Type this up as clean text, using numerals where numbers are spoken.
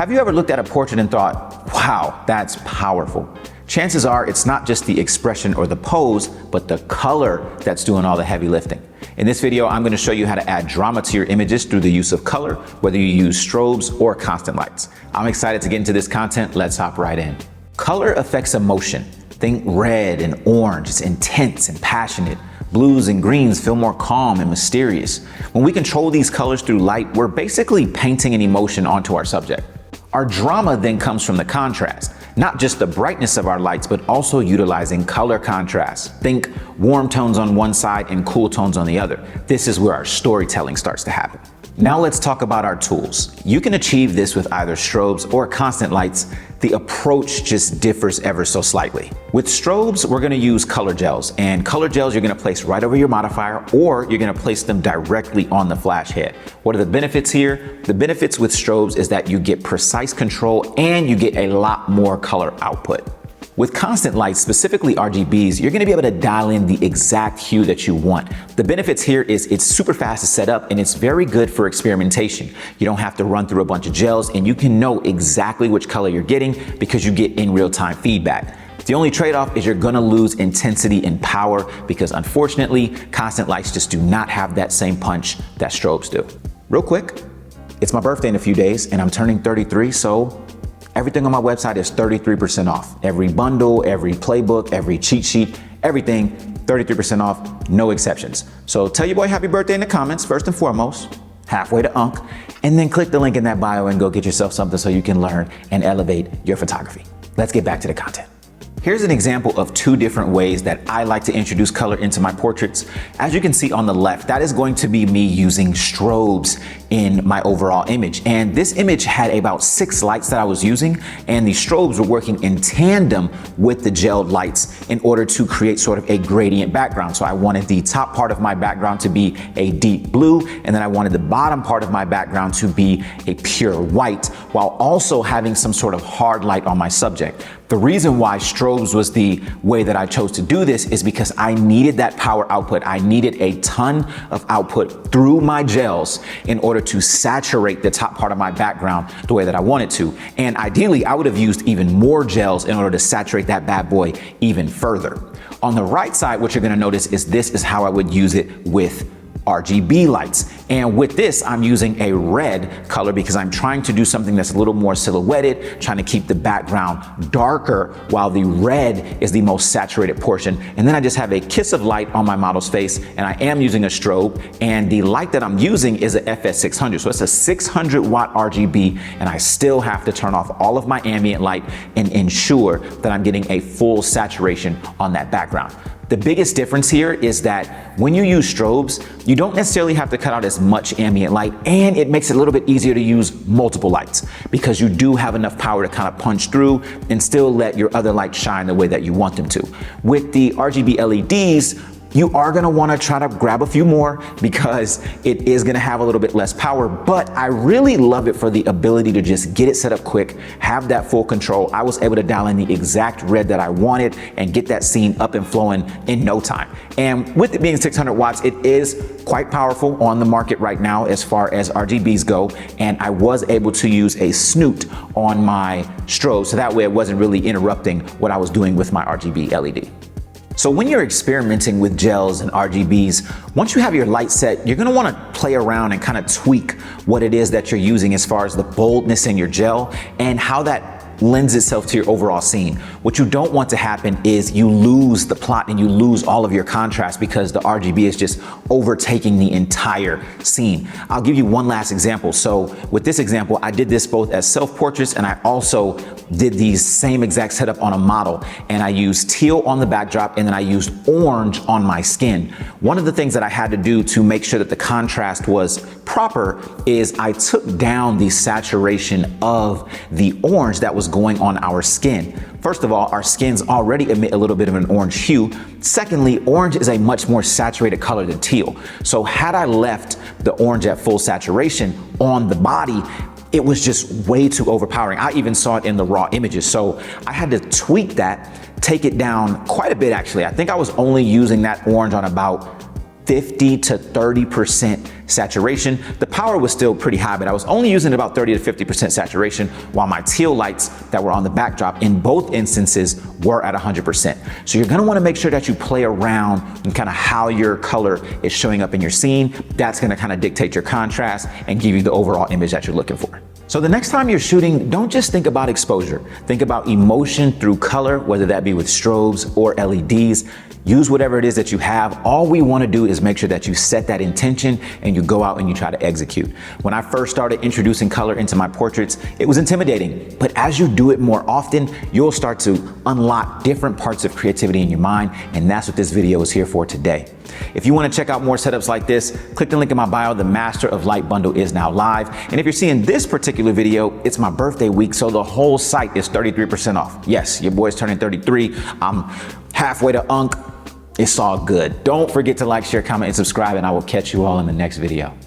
Have you ever looked at a portrait and thought, wow, that's powerful? Chances are it's not just the expression or the pose, but the color that's doing all the heavy lifting. In this video, I'm going to show you how to add drama to your images through the use of color, whether you use strobes or constant lights. I'm excited to get into this content. Let's hop right in. Color affects emotion. Think red and orange. It's intense and passionate. Blues and greens feel more calm and mysterious. When we control these colors through light, we're basically painting an emotion onto our subject. Our drama then comes from the contrast, not just the brightness of our lights, but also utilizing color contrast. Think warm tones on one side and cool tones on the other. This is where our storytelling starts to happen. Now let's talk about our tools. You can achieve this with either strobes or constant lights. The approach just differs ever so slightly. With strobes, we're gonna use color gels, and color gels you're gonna place right over your modifier, or you're gonna place them directly on the flash head. What are the benefits here? The benefits with strobes is that you get precise control and you get a lot more color output. With constant lights, specifically RGBs, you're gonna be able to dial in the exact hue that you want. The benefits here is it's super fast to set up and it's very good for experimentation. You don't have to run through a bunch of gels and you can know exactly which color you're getting because you get in real-time feedback. The only trade-off is you're gonna lose intensity and power because unfortunately, constant lights just do not have that same punch that strobes do. Real quick, it's my birthday in a few days and I'm turning 33, so everything on my website is 33% off. Every bundle, every playbook, every cheat sheet, everything 33% off, no exceptions. So tell your boy happy birthday in the comments, first and foremost, halfway to Unk, and then click the link in that bio and go get yourself something so you can learn and elevate your photography. Let's get back to the content. Here's an example of two different ways that I like to introduce color into my portraits. As you can see on the left, that is going to be me using strobes in my overall image. And this image had about 6 lights that I was using, and the strobes were working in tandem with the gelled lights in order to create sort of a gradient background. So I wanted the top part of my background to be a deep blue, and then I wanted the bottom part of my background to be a pure white, while also having some sort of hard light on my subject. The reason why strobes was the way that I chose to do this is because I needed that power output. I needed a ton of output through my gels in order to saturate the top part of my background the way that I wanted to. And ideally, I would have used even more gels in order to saturate that bad boy even further. On the right side, what you're gonna notice is this is how I would use it with RGB lights. And with this, I'm using a red color because I'm trying to do something that's a little more silhouetted, trying to keep the background darker while the red is the most saturated portion. And then I just have a kiss of light on my model's face, and I am using a strobe, and the light that I'm using is a FS600. So it's a 600 watt RGB, and I still have to turn off all of my ambient light and ensure that I'm getting a full saturation on that background. The biggest difference here is that when you use strobes, you don't necessarily have to cut out as much ambient light, and it makes it a little bit easier to use multiple lights because you do have enough power to kind of punch through and still let your other lights shine the way that you want them to. With the RGB LEDs, you are gonna wanna try to grab a few more because it is gonna have a little bit less power, but I really love it for the ability to just get it set up quick, have that full control. I was able to dial in the exact red that I wanted and get that scene up and flowing in no time. And with it being 600 watts, it is quite powerful on the market right now as far as RGBs go. And I was able to use a snoot on my strobe, so that way it wasn't really interrupting what I was doing with my RGB LED. So when you're experimenting with gels and RGBs, once you have your light set, you're gonna wanna play around and kind of tweak what it is that you're using as far as the boldness in your gel and how that lends itself to your overall scene. What you don't want to happen is you lose the plot and you lose all of your contrast because the RGB is just overtaking the entire scene. I'll give you one last example. So with this example, I did this both as self-portraits and I also did the same exact setup on a model, and I used teal on the backdrop and then I used orange on my skin. One of the things that I had to do to make sure that the contrast was proper is I took down the saturation of the orange that was going on our skin. First of all, our skins already emit a little bit of an orange hue. Secondly, orange is a much more saturated color than teal. So had I left the orange at full saturation on the body, it was just way too overpowering. I even saw it in the raw images. So I had to tweak that, take it down quite a bit actually. I think I was only using that orange on about 50 to 30% saturation. The power was still pretty high, but I was only using about 30 to 50% saturation, while my teal lights that were on the backdrop in both instances were at 100%. So you're gonna wanna make sure that you play around and kind of how your color is showing up in your scene. That's gonna kind of dictate your contrast and give you the overall image that you're looking for. So the next time you're shooting, don't just think about exposure. Think about emotion through color, whether that be with strobes or LEDs. Use whatever it is that you have. All we want to do is make sure that you set that intention and you go out and you try to execute. When I first started introducing color into my portraits, it was intimidating. But as you do it more often, you'll start to unlock different parts of creativity in your mind. And that's what this video is here for today. If you want to check out more setups like this, click the link in my bio. The Master of Light bundle is now live. And if you're seeing this particular video, it's my birthday week, so the whole site is 33% off. Yes, your boy's turning 33. I'm halfway to Unk. It's all good. Don't forget to like, share, comment, and subscribe, and I will catch you all in the next video.